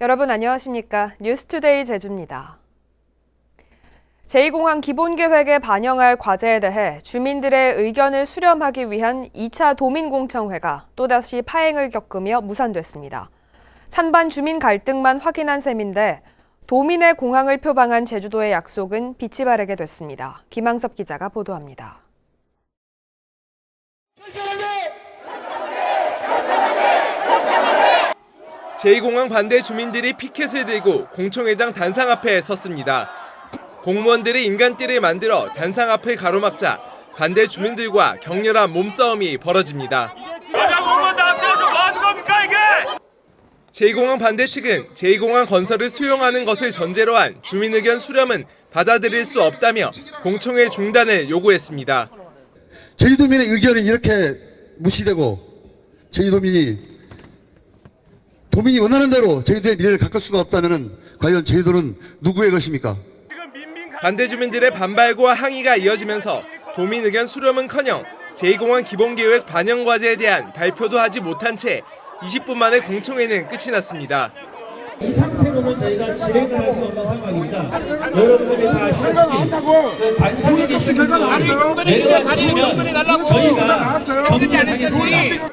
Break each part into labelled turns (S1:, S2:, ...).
S1: 여러분 안녕하십니까? 뉴스투데이 제주입니다. 제2공항 기본계획에 반영할 과제에 대해 주민들의 의견을 수렴하기 위한 2차 도민공청회가 또다시 파행을 겪으며 무산됐습니다. 찬반 주민 갈등만 확인한 셈인데 도민의 공항을 표방한 제주도의 약속은 빛이 바래게 됐습니다. 김항섭 기자가 보도합니다.
S2: 제2공항 반대 주민들이 피켓을 들고 공청회장 단상 앞에 섰습니다. 공무원들이 인간띠를 만들어 단상 앞을 가로막자 반대 주민들과 격렬한 몸싸움이 벌어집니다.
S3: 여자 공무원들 앞세워서 뭐 하는 겁니까 이게?
S2: 제2공항 반대 측은 제2공항 건설을 수용하는 것을 전제로 한 주민 의견 수렴은 받아들일 수 없다며 공청회 중단을 요구했습니다.
S4: 제주도민의 의견이 이렇게 무시되고 도민이 원하는 대로 제주도의 미래를 가꿀 수가 없다면 과연 제주도는 누구의 것입니까?
S2: 반대 주민들의 반발과 항의가 이어지면서 도민 의견 수렴은커녕 제2공항 기본계획 반영 과제에 대한 발표도 하지 못한 채 20분 만에 공청회는 끝이 났습니다.
S5: 이 상태로는 저희가 진행을 할 수 없는 상황입니다. 여러분들이 다 아시다시피 관상에 계신 분들 내려가 주시면 저희가 정리하겠습니다.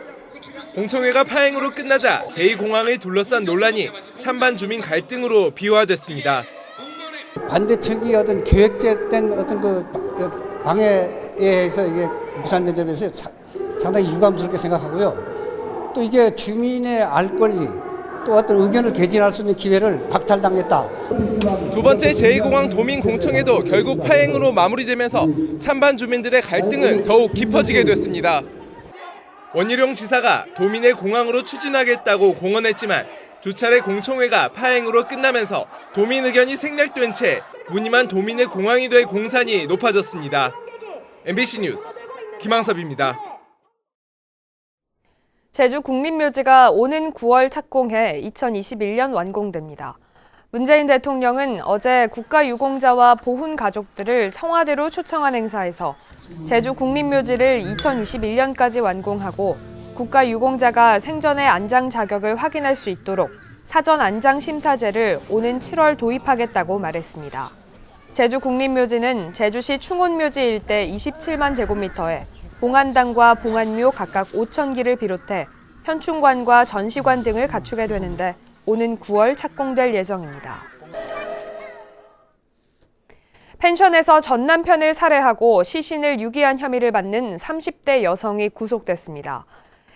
S2: 공청회가 파행으로 끝나자 제2공항을 둘러싼 논란이 찬반 주민 갈등으로 비화됐습니다.
S6: 반대 측이 어떤 계획된 어떤 그 방해에 의해서 이게 무산된 점에서 상당히 유감스럽게 생각하고요. 또 이게 주민의 알 권리, 또 어떤 의견을 개진할 수 있는 기회를 박탈당했다.
S2: 두 번째 제2공항 도민 공청회도 결국 파행으로 마무리되면서 찬반 주민들의 갈등은 더욱 깊어지게 됐습니다. 원희룡 지사가 도민의 공항으로 추진하겠다고 공언했지만 두 차례 공청회가 파행으로 끝나면서 도민 의견이 생략된 채 무늬만 도민의 공항이 될 공산이 높아졌습니다. MBC 뉴스 김항섭입니다.
S1: 제주 국립묘지가 오는 9월 착공해 2021년 완공됩니다. 문재인 대통령은 어제 국가유공자와 보훈 가족들을 청와대로 초청한 행사에서 제주 국립묘지를 2021년까지 완공하고 국가유공자가 생전의 안장 자격을 확인할 수 있도록 사전 안장 심사제를 오는 7월 도입하겠다고 말했습니다. 제주 국립묘지는 제주시 충원묘지 일대 27만 제곱미터에 봉안당과 봉안묘 각각 5,000기를 비롯해 현충관과 전시관 등을 갖추게 되는데 오는 9월 착공될 예정입니다. 펜션에서 전 남편을 살해하고 시신을 유기한 혐의를 받는 30대 여성이 구속됐습니다.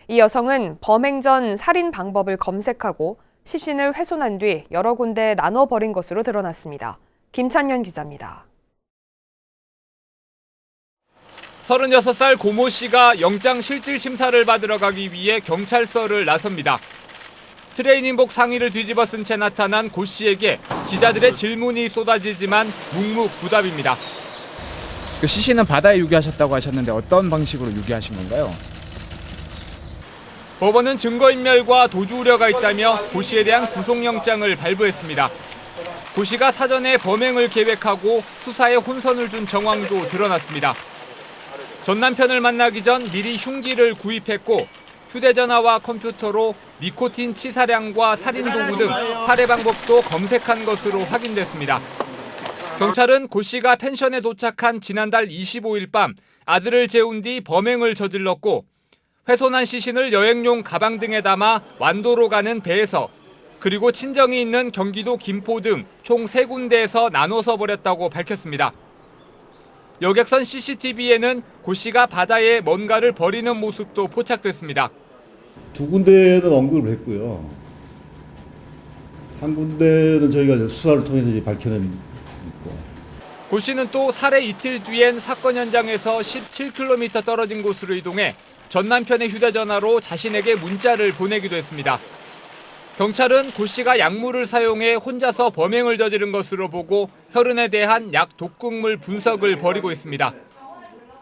S1: 이 여성은 범행 전 살인 방법을 검색하고 시신을 훼손한 뒤 여러 군데에 나눠 버린 것으로 드러났습니다. 김찬현 기자입니다.
S7: 36살 고모 씨가 영장 실질 심사를 받으러 가기 위해 경찰서를 나섭니다. 트레이닝복 상의를 뒤집어 쓴 채 나타난 고 씨에게 기자들의 질문이 쏟아지지만 묵묵부답입니다.
S8: 그 시신은 바다에 유기하셨다고 하셨는데 어떤 방식으로 유기하신 건가요?
S7: 법원은 증거인멸과 도주 우려가 있다며 고 씨에 대한 구속영장을 발부했습니다. 고 씨가 사전에 범행을 계획하고 수사에 혼선을 준 정황도 드러났습니다. 전 남편을 만나기 전 미리 흉기를 구입했고 휴대전화와 컴퓨터로 니코틴 치사량과 살인도구 등 살해 방법도 검색한 것으로 확인됐습니다. 경찰은 고 씨가 펜션에 도착한 지난달 25일 밤 아들을 재운 뒤 범행을 저질렀고 훼손한 시신을 여행용 가방 등에 담아 완도로 가는 배에서 그리고 친정이 있는 경기도 김포 등 총 3군데에서 나눠서 버렸다고 밝혔습니다. 여객선 CCTV에는 고 씨가 바다에 뭔가를 버리는 모습도 포착됐습니다.
S9: 두 군데는 언급을 했고요. 한 군데는 저희가 수사를 통해서 이제 밝혀낸 있고.
S7: 고 씨는 또 살해 이틀 뒤엔 사건 현장에서 17km 떨어진 곳으로 이동해 전 남편의 휴대전화로 자신에게 문자를 보내기도 했습니다. 경찰은 고 씨가 약물을 사용해 혼자서 범행을 저지른 것으로 보고 혈흔에 대한 약 독극물 분석을 벌이고 있습니다.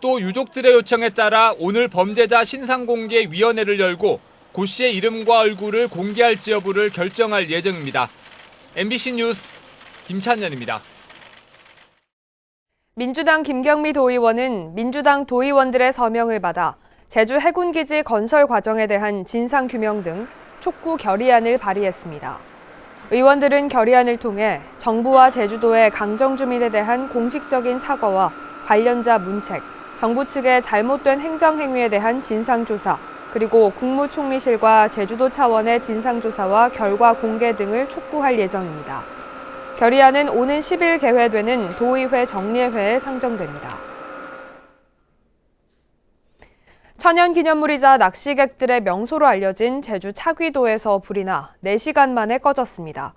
S7: 또 유족들의 요청에 따라 오늘 범죄자 신상공개위원회를 열고 고 씨의 이름과 얼굴을 공개할지 여부를 결정할 예정입니다. MBC 뉴스 김찬년입니다.
S1: 민주당 김경미 도의원은 민주당 도의원들의 서명을 받아 제주 해군기지 건설 과정에 대한 진상규명 등 촉구 결의안을 발의했습니다. 의원들은 결의안을 통해 정부와 제주도의 강정주민에 대한 공식적인 사과와 관련자 문책, 정부 측의 잘못된 행정행위에 대한 진상조사, 그리고 국무총리실과 제주도 차원의 진상조사와 결과 공개 등을 촉구할 예정입니다. 결의안은 오는 10일 개회되는 도의회 정례회에 상정됩니다. 천연기념물이자 낚시객들의 명소로 알려진 제주 차귀도에서 불이 나 4시간 만에 꺼졌습니다.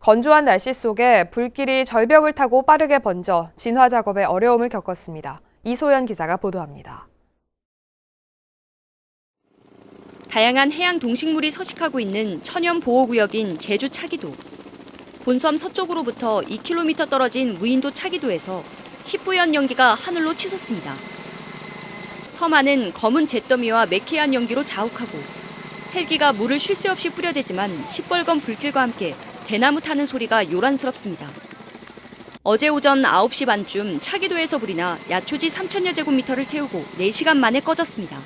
S1: 건조한 날씨 속에 불길이 절벽을 타고 빠르게 번져 진화 작업에 어려움을 겪었습니다. 이소연 기자가 보도합니다.
S10: 다양한 해양 동식물이 서식하고 있는 천연보호구역인 제주 차기도. 본섬 서쪽으로부터 2km 떨어진 무인도 차기도에서 희뿌연 연기가 하늘로 치솟습니다. 섬 안은 검은 잿더미와 매캐한 연기로 자욱하고 헬기가 물을 쉴 새 없이 뿌려대지만 시뻘건 불길과 함께 대나무 타는 소리가 요란스럽습니다. 어제 오전 9시 반쯤 차기도에서 불이 나 야초지 3,000여 제곱미터를 태우고 4시간 만에 꺼졌습니다.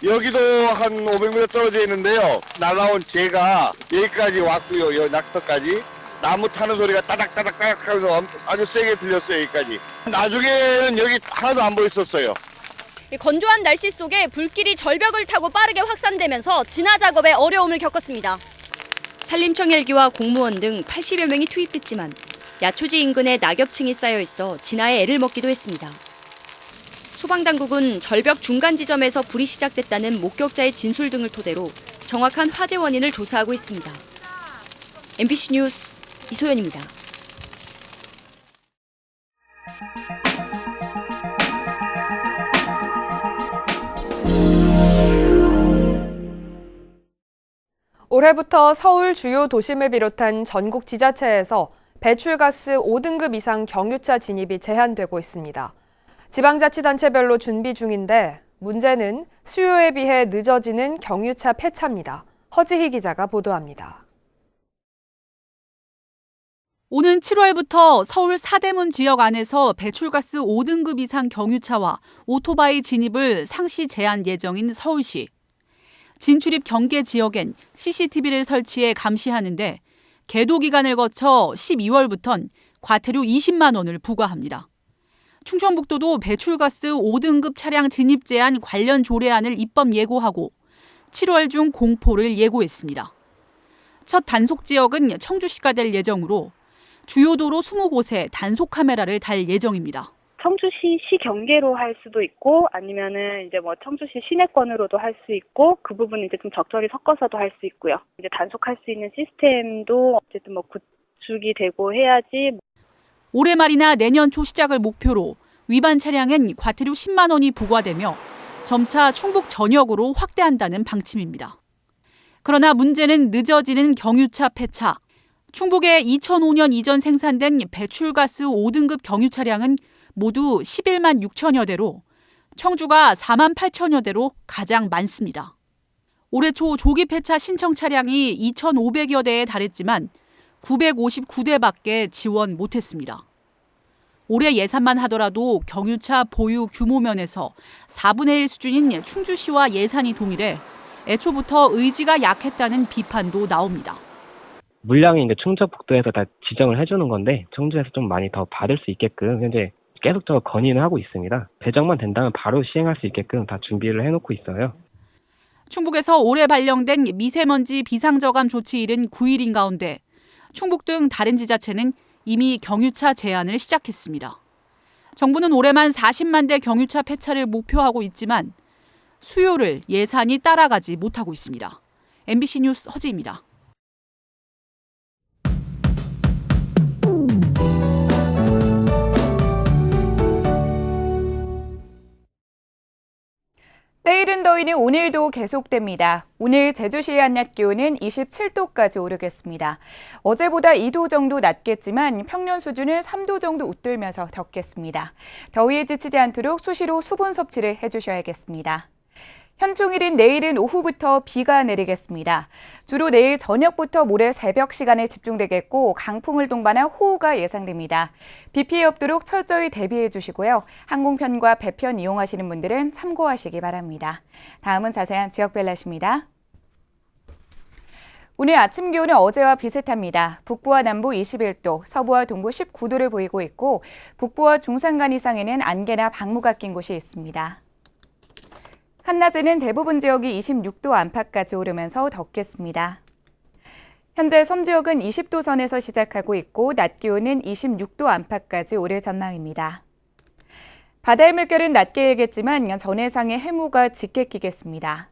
S3: 여기도 한 500m 떨어져 있는데요. 날라온 재가 여기까지 왔고요. 여기 낙서까지. 나무 타는 소리가 따닥따닥따닥 하면서 아주 세게 들렸어요. 여기까지. 나중에는 여기 하나도 안 보였었어요.
S10: 건조한 날씨 속에 불길이 절벽을 타고 빠르게 확산되면서 진화 작업에 어려움을 겪었습니다. 산림청 헬기와 공무원 등 80여 명이 투입됐지만 야초지 인근에 낙엽층이 쌓여 있어 진화에 애를 먹기도 했습니다. 소방당국은 절벽 중간 지점에서 불이 시작됐다는 목격자의 진술 등을 토대로 정확한 화재 원인을 조사하고 있습니다. MBC 뉴스 이소연입니다.
S1: 올해부터 서울 주요 도심을 비롯한 전국 지자체에서 배출가스 5등급 이상 경유차 진입이 제한되고 있습니다. 지방자치단체별로 준비 중인데 문제는 수요에 비해 늦어지는 경유차 폐차입니다. 허지희 기자가 보도합니다.
S11: 오는 7월부터 서울 사대문 지역 안에서 배출가스 5등급 이상 경유차와 오토바이 진입을 상시 제한 예정인 서울시. 진출입 경계 지역엔 CCTV를 설치해 감시하는데 계도 기간을 거쳐 12월부턴 과태료 20만 원을 부과합니다. 충청북도도 배출가스 5등급 차량 진입 제한 관련 조례안을 입법 예고하고 7월 중 공포를 예고했습니다. 첫 단속 지역은 청주시가 될 예정으로 주요 도로 20곳에 단속 카메라를 달 예정입니다.
S12: 청주시 시 경계로 할 수도 있고 아니면은 이제 뭐 청주시 시내권으로도 할 수 있고 그 부분은 이제 좀 적절히 섞어서도 할 수 있고요. 이제 단속할 수 있는 시스템도 어쨌든 뭐 구축이 되고 해야지.
S11: 올해 말이나 내년 초 시작을 목표로 위반 차량엔 과태료 10만 원이 부과되며 점차 충북 전역으로 확대한다는 방침입니다. 그러나 문제는 늦어지는 경유차 폐차. 충북에 2005년 이전 생산된 배출가스 5등급 경유 차량은 모두 11만 6천여 대로 청주가 4만 8천여 대로 가장 많습니다. 올해 초 조기 폐차 신청 차량이 2,500여 대에 달했지만 959대밖에 지원 못했습니다. 올해 예산만 하더라도 경유차 보유 규모 면에서 4분의 1 수준인 충주시와 예산이 동일해 애초부터 의지가 약했다는 비판도 나옵니다.
S13: 물량이 이제 충청북도에서 다 지정을 해주는 건데 청주에서 좀 많이 더 받을 수 있게끔 현재 계속적으로 건의는 하고 있습니다. 배정만 된다면 바로 시행할 수 있게끔 다 준비를 해놓고 있어요.
S11: 충북에서 올해 발령된 미세먼지 비상저감 조치 일은 9일인 가운데 충북 등 다른 지자체는 이미 경유차 제한을 시작했습니다. 정부는 올해만 40만 대 경유차 폐차를 목표하고 있지만 수요를 예산이 따라가지 못하고 있습니다. MBC 뉴스 허지입니다.
S14: 때이른 더위는 오늘도 계속됩니다. 오늘 제주시의 한낮 기온은 27도까지 오르겠습니다. 어제보다 2도 정도 낮겠지만 평년 수준을 3도 정도 웃돌면서 덥겠습니다. 더위에 지치지 않도록 수시로 수분 섭취를 해주셔야겠습니다. 현충일인 내일은 오후부터 비가 내리겠습니다. 주로 내일 저녁부터 모레 새벽 시간에 집중되겠고 강풍을 동반한 호우가 예상됩니다. 비 피해 없도록 철저히 대비해 주시고요. 항공편과 배편 이용하시는 분들은 참고하시기 바랍니다. 다음은 자세한 지역별 날씨입니다. 오늘 아침 기온은 어제와 비슷합니다. 북부와 남부 21도, 서부와 동부 19도를 보이고 있고 북부와 중산간 이상에는 안개나 방무가 낀 곳이 있습니다. 한낮에는 대부분 지역이 26도 안팎까지 오르면서 덥겠습니다. 현재 섬 지역은 20도 선에서 시작하고 있고 낮 기온은 26도 안팎까지 오를 전망입니다. 바다의 물결은 낮게 일겠지만 전해상의 해무가 짙게 끼겠습니다.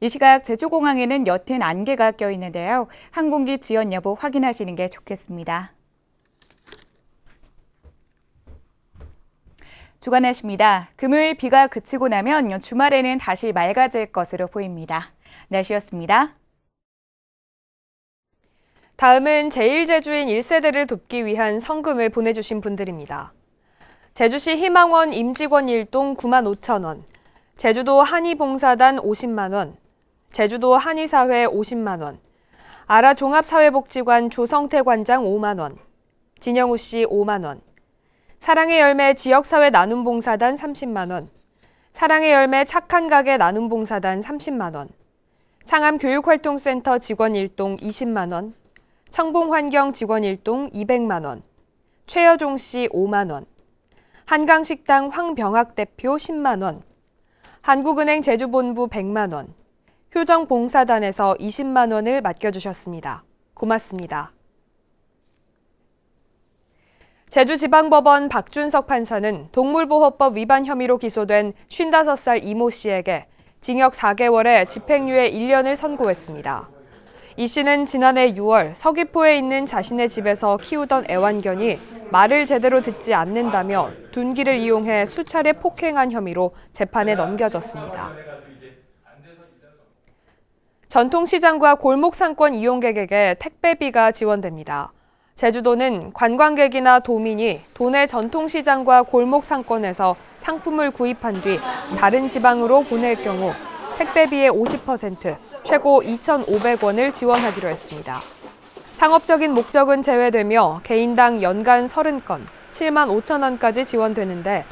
S14: 이 시각 제주공항에는 옅은 안개가 껴 있는데요. 항공기 지연 여부 확인하시는 게 좋겠습니다. 주간 날씨입니다. 금요일 비가 그치고 나면 주말에는 다시 맑아질 것으로 보입니다. 날씨였습니다.
S1: 다음은 제1제주인 1세대를 돕기 위한 성금을 보내주신 분들입니다. 제주시 희망원 임직원 1동 95,000원, 제주도 한의봉사단 50만 원, 제주도 한의사회 50만 원, 아라 종합사회복지관 조성태 관장 5만 원, 진영우 씨 5만 원, 사랑의 열매 지역사회 나눔봉사단 30만 원, 사랑의 열매 착한 가게 나눔봉사단 30만 원, 상암 교육활동센터 직원 1동 20만 원, 청봉환경 직원 1동 200만 원, 최여종 씨 5만 원, 한강식당 황병학 대표 10만 원, 한국은행 제주본부 100만 원, 효정봉사단에서 20만 원을 맡겨주셨습니다. 고맙습니다. 제주지방법원 박준석 판사는 동물보호법 위반 혐의로 기소된 55살 이모 씨에게 징역 4개월에 집행유예 1년을 선고했습니다. 이 씨는 지난해 6월 서귀포에 있는 자신의 집에서 키우던 애완견이 말을 제대로 듣지 않는다며 둔기를 이용해 수차례 폭행한 혐의로 재판에 넘겨졌습니다. 전통시장과 골목상권 이용객에게 택배비가 지원됩니다. 제주도는 관광객이나 도민이 도내 전통시장과 골목상권에서 상품을 구입한 뒤 다른 지방으로 보낼 경우 택배비의 50%, 최고 2,500원을 지원하기로 했습니다. 상업적인 목적은 제외되며 개인당 연간 30건, 7만 5천 원까지 지원되는데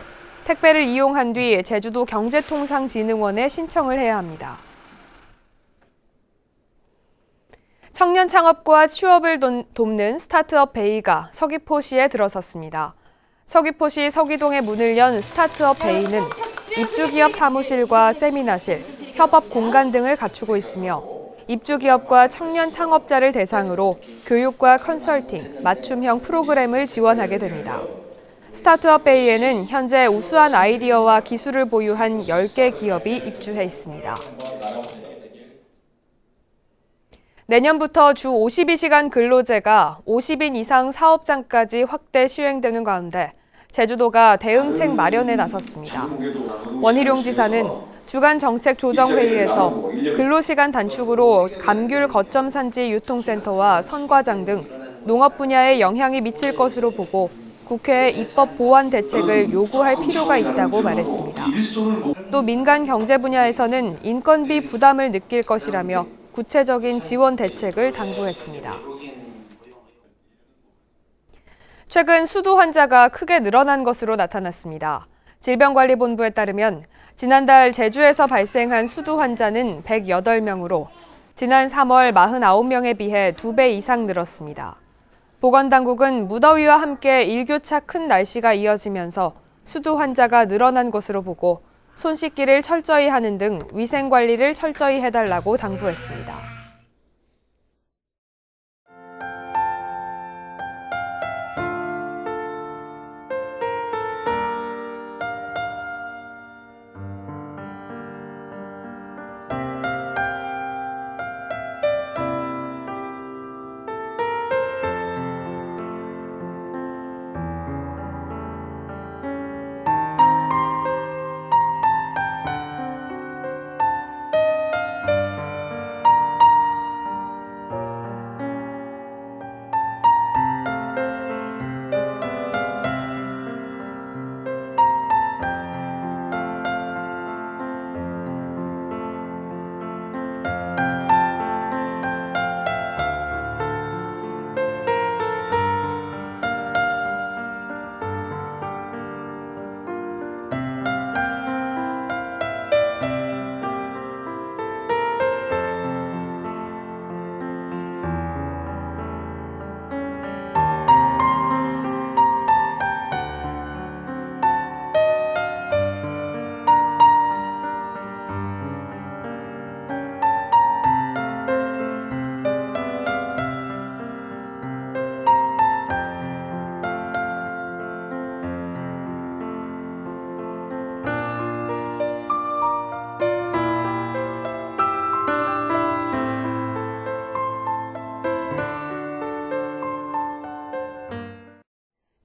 S1: 택배를 이용한 뒤 제주도 경제통상진흥원에 신청을 해야 합니다. 청년 창업과 취업을 돕는 스타트업 베이가 서귀포시에 들어섰습니다. 서귀포시 서귀동에 문을 연 스타트업 베이는 입주기업 사무실과 세미나실, 협업 공간 등을 갖추고 있으며 입주기업과 청년 창업자를 대상으로 교육과 컨설팅, 맞춤형 프로그램을 지원하게 됩니다. 스타트업 베이에는 현재 우수한 아이디어와 기술을 보유한 10개 기업이 입주해 있습니다. 내년부터 주 52시간 근로제가 50인 이상 사업장까지 확대 시행되는 가운데 제주도가 대응책 마련에 나섰습니다. 원희룡 지사는 주간 정책 조정회의에서 근로시간 단축으로 감귤 거점 산지 유통센터와 선과장 등 농업 분야에 영향이 미칠 것으로 보고 국회에 입법 보완 대책을 요구할 필요가 있다고 말했습니다. 또 민간 경제 분야에서는 인건비 부담을 느낄 것이라며 구체적인 지원 대책을 당부했습니다. 최근 수두 환자가 크게 늘어난 것으로 나타났습니다. 질병관리본부에 따르면 지난달 제주에서 발생한 수두 환자는 108명으로 지난 3월 49명에 비해 2배 이상 늘었습니다. 보건당국은 무더위와 함께 일교차 큰 날씨가 이어지면서 수두 환자가 늘어난 것으로 보고 손 씻기를 철저히 하는 등 위생 관리를 철저히 해달라고 당부했습니다.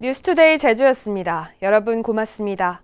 S1: 뉴스투데이 제주였습니다. 여러분 고맙습니다.